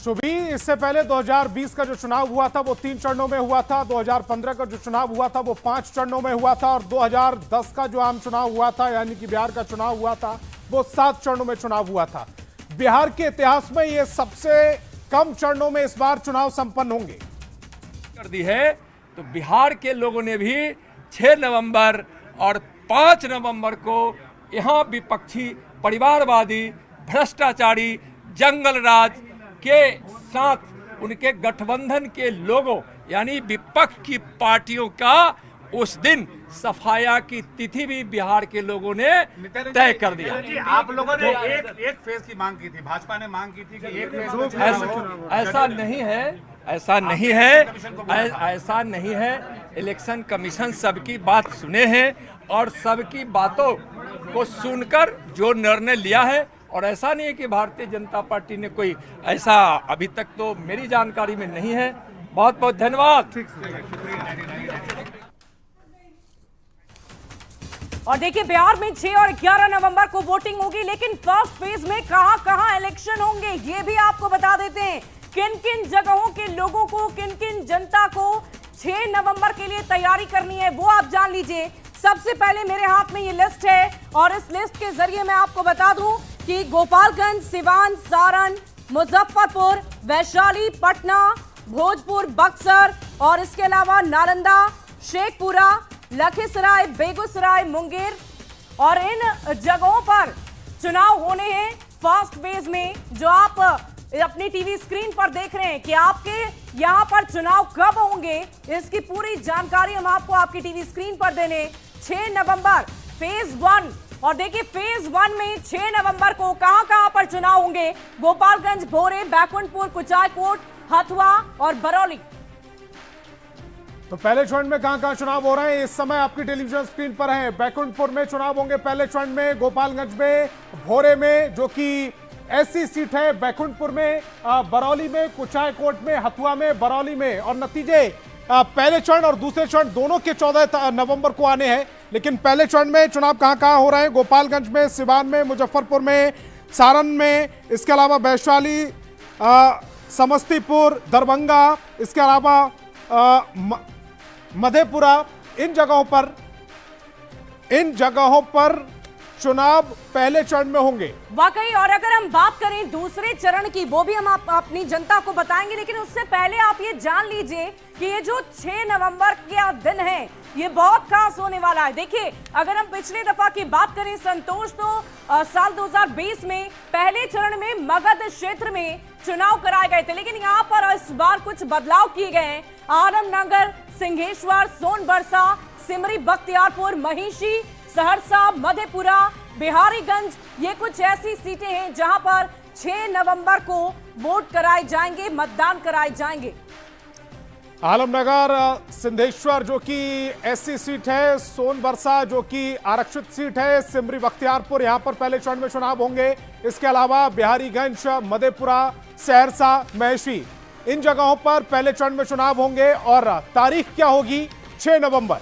शुभी, इससे पहले 2020 का जो चुनाव हुआ था वो 3 चरणों में हुआ था, 2015 का जो चुनाव हुआ था वो 5 चरणों में हुआ था और 2010 का जो आम चुनाव हुआ था यानी कि बिहार का चुनाव हुआ था वो 7 चरणों में चुनाव हुआ था। बिहार के इतिहास में ये सबसे कम चरणों में इस बार चुनाव संपन्न होंगे कर दी है। तो बिहार के लोगों ने भी 6 नवंबर और 5 नवंबर को यहाँ विपक्षी, परिवारवादी, भ्रष्टाचारी, जंगल राज के साथ उनके गठबंधन के लोगों यानी विपक्ष की पार्टियों का उस दिन सफाया की तिथि भी बिहार के लोगों ने तय कर दिया। आप लोगों ने एक फेज की मांग की थी, भाजपा ने मांग की थी कि एक फेज। ऐसा नहीं है, ऐसा नहीं है, ऐसा नहीं है। इलेक्शन कमीशन सबकी बात सुने हैं और सबकी बातों को सुनकर जो निर्णय लिया है, और ऐसा नहीं है कि भारतीय जनता पार्टी ने कोई ऐसा, अभी तक तो मेरी जानकारी में नहीं है। बहुत बहुत धन्यवाद। और देखिए, बिहार में 6 और 11 नवंबर को वोटिंग होगी, लेकिन फर्स्ट फेज में कहां-कहां इलेक्शन होंगे ये भी आपको बता देते हैं। किन किन जगहों के लोगों को, किन किन जनता को 6 नवंबर के लिए तैयारी करनी है वो आप जान लीजिए। सबसे पहले मेरे हाथ में ये लिस्ट है और इस लिस्ट के जरिए मैं आपको बता दूं कि गोपालगंज, सिवान, सारण, मुजफ्फरपुर, वैशाली, पटना, भोजपुर, बक्सर और इसके अलावा नालंदा, शेखपुरा, लखीसराय, बेगूसराय, मुंगेर और इन जगहों पर चुनाव होने हैं फर्स्ट फेज में। जो आप अपनी टीवी स्क्रीन पर देख रहे हैं कि आपके यहां पर चुनाव कब होंगे, इसकी पूरी जानकारी हम आपको आपकी टीवी स्क्रीन पर देने। 6 नवंबर फेज 1, और देखिए फेज 1 में 6 नवंबर को कहां-कहां पर चुनाव होंगे। गोपालगंज, भोरे, बैकुंठपुर, कुचायकोट, हथुआ और बरौली। तो पहले चरण में कहां-कहां चुनाव हो रहे हैं इस समय आपकी टेलीविजन स्क्रीन पर है। बैकुंठपुर में चुनाव होंगे पहले चरण में, गोपालगंज में, भोरे में जो कि ऐसी सीट है, बैकुंठपुर में, बरौली में, कुचायकोट में, हथुआ में, बरौली में। और नतीजे पहले चरण और दूसरे चरण दोनों के 14 नवंबर को आने हैं। लेकिन पहले चरण में चुनाव कहां-कहां हो रहे हैं? गोपालगंज में, सिवान में, मुजफ्फरपुर में, सारण में, इसके अलावा वैशाली, समस्तीपुर, दरभंगा, इसके अलावा मधेपुरा, इन जगहों पर चुनाव पहले चरण में होंगे। वाकई, और अगर हम बात करें दूसरे चरण की, वो भी हम अपनी जनता को बताएंगे, लेकिन उससे पहले आप ये जान लीजिए कि ये जो 6 नवंबर का दिन है ये बहुत खास होने वाला है। देखिए, अगर हम पिछले दफा की बात करें संतोष, तो साल 2020 में पहले चरण में मगध क्षेत्र में चुनाव कराए गए थे, लेकिन यहाँ पर इस बार कुछ बदलाव किए गए हैं। आलमनगर, सिंहेश्वर, सोनबरसा, सिमरी, बख्तियारपुर, महिषी, सहरसा, मधेपुरा, बिहारीगंज, ये कुछ ऐसी सीटें हैं जहां पर 6 नवंबर को वोट कराए जाएंगे, मतदान कराए जाएंगे। आलमनगर, सिंहेश्वर जो कि ऐसी सीट है, सोनबरसा जो कि आरक्षित सीट है, सिमरी, बख्तियारपुर यहां पर पहले चरण में चुनाव होंगे। इसके अलावा बिहारीगंज, मधेपुरा, सहरसा, महिषी, इन जगहों पर पहले चरण में चुनाव होंगे। और तारीख क्या होगी? 6 नवंबर।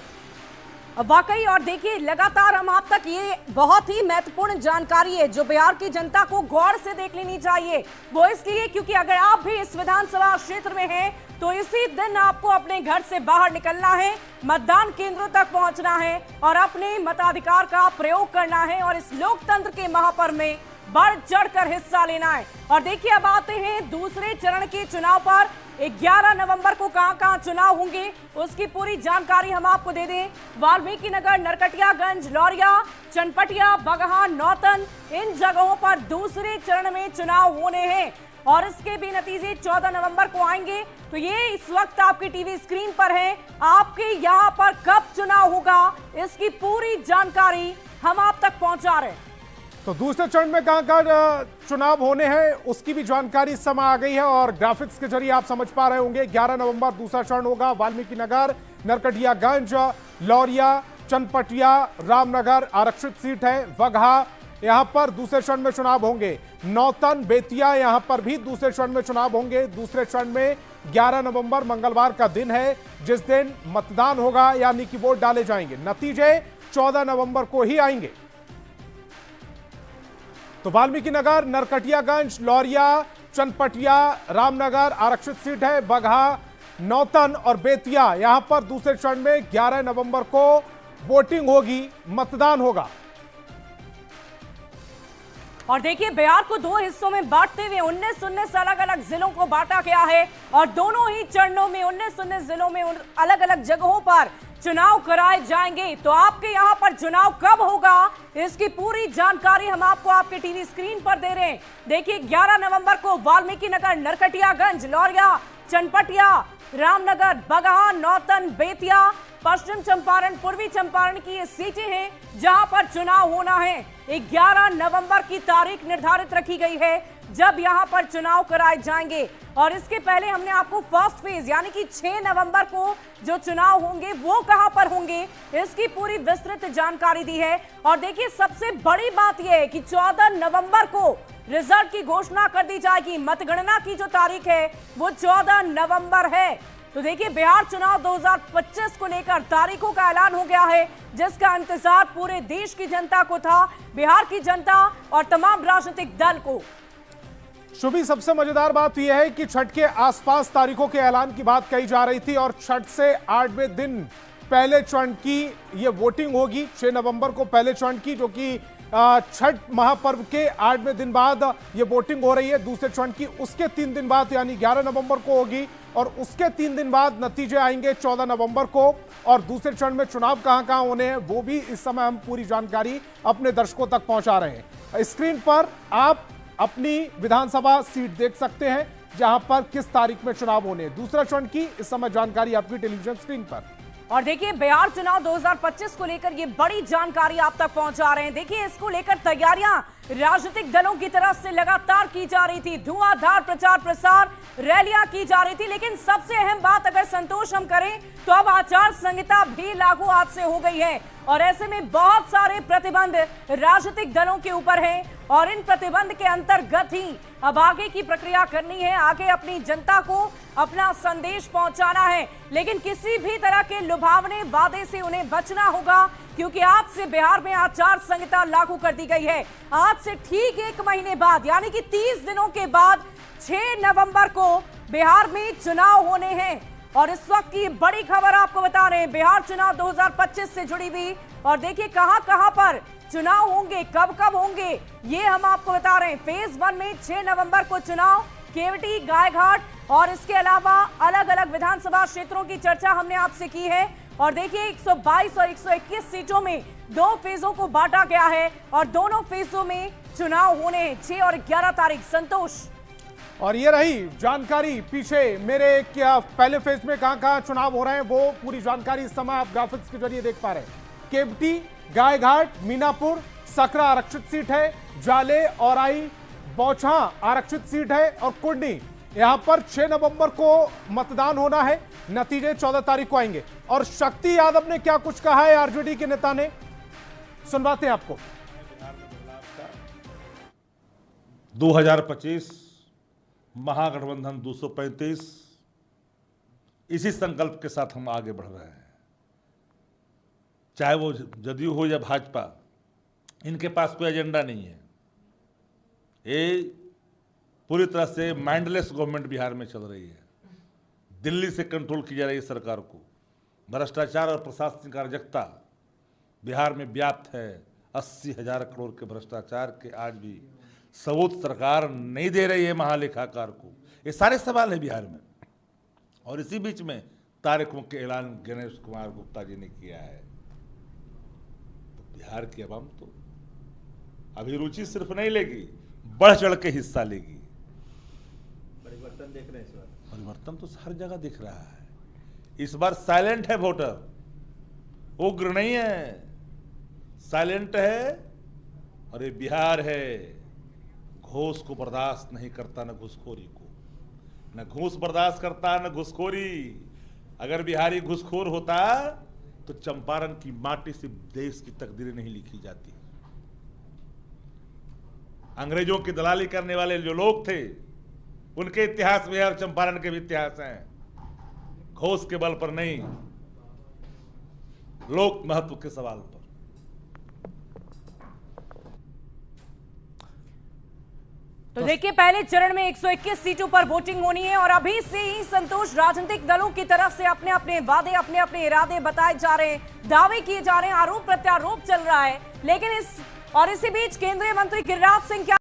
वाकई, और देखिए लगातार हम आप तक ये बहुत ही महत्वपूर्ण जानकारी है जो बिहार की जनता को गौर से देख लेनी चाहिए। वो इसलिए क्योंकि अगर आप भी इस विधानसभा क्षेत्र में हैं तो इसी दिन आपको अपने घर से बाहर निकलना है, मतदान केंद्रों तक पहुंचना है और अपने मताधिकार का प्रयोग करना है और इस लोकतंत्र के महापर्व में बढ़ चढ़कर हिस्सा लेना है। और देखिए, अब आते हैं दूसरे चरण के चुनाव पर। 11 नवंबर को कहां-कहां चुनाव होंगे उसकी पूरी जानकारी हम आपको दे दें। वाल्मीकि नगर, नरकटियागंज, लौरिया, चनपटिया, बगहा, नौतन, इन जगहों पर दूसरे चरण में चुनाव होने हैं और इसके भी नतीजे 14 नवंबर को आएंगे। तो ये इस वक्त आपकी टीवी स्क्रीन पर है। आपके यहां पर कब चुनाव होगा इसकी पूरी जानकारी हम आप तक पहुंचा रहे हैं। तो दूसरे चरण में कहां-कहां चुनाव होने हैं उसकी भी जानकारी इस समय आ गई है और ग्राफिक्स के जरिए आप समझ पा रहे होंगे। 11 नवंबर दूसरा चरण होगा। वाल्मीकि नगर, नरकटियागंज, लौरिया, चनपटिया, रामनगर आरक्षित सीट है, वगहा यहां पर दूसरे चरण में चुनाव होंगे। नौतन, बेतिया यहां पर भी दूसरे चरण में चुनाव होंगे। दूसरे चरण में 11 नवंबर मंगलवार का दिन है जिस दिन मतदान होगा यानी कि वोट डाले जाएंगे। नतीजे 14 नवंबर को ही आएंगे। तो वाल्मीकि नगर, नरकटियागंज, लौरिया, चनपटिया, रामनगर आरक्षित सीट है, बगहा, नौतन और बेतिया, यहां पर दूसरे चरण में 11 नवंबर को वोटिंग होगी, मतदान होगा। और देखिए बिहार को दो हिस्सों में बांटते हुए 19 अलग अलग जिलों को बांटा गया है और दोनों ही चरणों में 19 जिलों में अलग अलग जगहों पर चुनाव कराए जाएंगे। तो आपके यहां पर चुनाव कब होगा, इसकी पूरी जानकारी हम आपको आपके टीवी स्क्रीन पर दे रहे हैं। देखिए 11 नवंबर को वाल्मीकि नगर, नरकटियागंज, लौरिया, चनपटिया, रामनगर, बगहा, नौतन, बेतिया, पश्चिम चंपारण, पूर्वी चंपारण की ये सीटें हैं जहां पर चुनाव होना है। 11 नवंबर की तारीख निर्धारित रखी गई है जब यहां पर चुनाव कराए जाएंगे। और इसके पहले हमने आपको फर्स्ट फेज यानी कि 6 नवंबर को जो चुनाव होंगे वो कहां पर होंगे, इसकी पूरी विस्तृत जानकारी दी है। और देखिए सबसे बड़ी बात यह है कि 14 नवंबर को रिजल्ट की घोषणा कर दी जाएगी। मतगणना की जो तारीख है वो 14 नवंबर है। तो देखिए बिहार चुनाव 2025 को लेकर तारीखों का ऐलान हो गया है जिसका इंतजार पूरे देश की जनता को था, बिहार की जनता और तमाम राजनीतिक दल को। शुभी, सबसे मजेदार बात यह है कि छठ के आसपास तारीखों के ऐलान की बात कही जा रही थी और छठ से 8वें दिन पहले चरण की यह वोटिंग होगी। 6 नवंबर को पहले चरण की, जो कि छठ महापर्व के 8वें दिन बाद ये वोटिंग हो रही है। दूसरे चरण की उसके 3 दिन बाद यानी 11 नवंबर को होगी और उसके 3 दिन बाद नतीजे आएंगे 14 नवंबर को। और दूसरे चरण में चुनाव कहां होने हैं वो भी इस समय हम पूरी जानकारी अपने दर्शकों तक पहुंचा रहे हैं। स्क्रीन पर आप अपनी विधानसभा सीट देख सकते हैं जहां पर किस तारीख में चुनाव होने हैं। दूसरा चरण की इस समय जानकारी आपकी टेलीविजन स्क्रीन पर। और देखिए बिहार चुनाव 2025 को लेकर ये बड़ी जानकारी आप तक पहुंचा रहे हैं। देखिए इसको लेकर तैयारियां राजनीतिक दलों की तरफ से लगातार की जा रही थी, धुआंधार प्रचार प्रसार, रैलियां की जा रही थी। लेकिन सबसे अहम बात अगर संतोष हम करें तो अब आचार संहिता भी लागू आज से हो गई है और ऐसे में बहुत सारे प्रतिबंध राजनीतिक दलों के ऊपर हैं और इन प्रतिबंध के अंतर्गत ही अब आगे की प्रक्रिया करनी है, आगे अपनी जनता को अपना संदेश पहुंचाना है। लेकिन किसी भी तरह के लुभावने वादे से उन्हें बचना होगा क्योंकि आज से बिहार में आचार संहिता लागू कर दी गई है। आज से ठीक 1 महीने बाद यानी कि 30 दिनों के बाद 6 नवंबर को बिहार में चुनाव होने हैं। और इस वक्त की बड़ी खबर आपको बता रहे हैं बिहार चुनाव 2025 से जुड़ी हुई। और देखिए कहां पर चुनाव होंगे, कब कब होंगे, ये हम आपको बता रहे हैं। फेज 1 में 6 नवंबर को चुनाव, केवटी, गायघाट और इसके अलावा अलग अलग विधानसभा क्षेत्रों की चर्चा हमने आपसे की है। और देखिए 122 और 121 सीटों में 2 फेजों को बांटा गया है और दोनों फेजों में चुनाव होने हैं 6 और 11 तारीख। संतोष, और ये रही जानकारी पीछे मेरे क्या पहले फेज में कहां चुनाव हो रहे हैं वो पूरी जानकारी इस समय आप ग्राफिक्स के जरिए देख पा रहे हैं। केवटी, गायघाट, मीनापुर, सकरा आरक्षित सीट है, जाले, औराई, बौछा आरक्षित सीट है और कुंडी, यहां पर 6 नवंबर को मतदान होना है। नतीजे 14 तारीख को आएंगे। और शक्ति यादव ने क्या कुछ कहा है आरजेडी के नेता ने, सुनवाते हैं आपको। 2025 महागठबंधन 235, इसी संकल्प के साथ हम आगे बढ़ रहे हैं। चाहे वो जदयू हो या भाजपा, इनके पास कोई एजेंडा नहीं है। ये पूरी तरह से माइंडलेस गवर्नमेंट बिहार में चल रही है। दिल्ली से कंट्रोल की जा रही है सरकार को। भ्रष्टाचार और प्रशासनिक अराजकता बिहार में व्याप्त है। 80,000 करोड़ के भ्रष्टाचार के आज भी सबूत सरकार नहीं दे रही है महालेखाकार को। ये सारे सवाल है बिहार में। और इसी बीच में तारीखों के ऐलान गणेश कुमार गुप्ता जी ने किया है। तो बिहार की आवाम तो अभिरुचि सिर्फ नहीं लेगी, बढ़ चढ़ के हिस्सा लेगी। परिवर्तन देख रहे हैं इस बार। परिवर्तन तो हर जगह दिख रहा है। इस बार साइलेंट है वोटर, उग्र नहीं है, साइलेंट है। और ये बिहार है, घूस को बर्दाश्त नहीं करता, न घूसखोरी को। न घूस बर्दाश्त करता, न घूसखोरी। अगर बिहारी घूसखोर होता तो चंपारण की माटी से देश की तकदीरें नहीं लिखी जाती। अंग्रेजों की दलाली करने वाले जो लोग थे उनके इतिहास में और चंपारण के भी इतिहास हैं। घूस के बल पर नहीं, लोक महत्व के सवाल पर। तो देखिए, पहले चरण में 121 सीटों पर वोटिंग होनी है और अभी से ही संतोष राजनीतिक दलों की तरफ से अपने अपने वादे, अपने अपने इरादे बताए जा रहे हैं, दावे किए जा रहे हैं, आरोप प्रत्यारोप चल रहा है। लेकिन इसी बीच केंद्रीय मंत्री गिरिराज सिंह क्या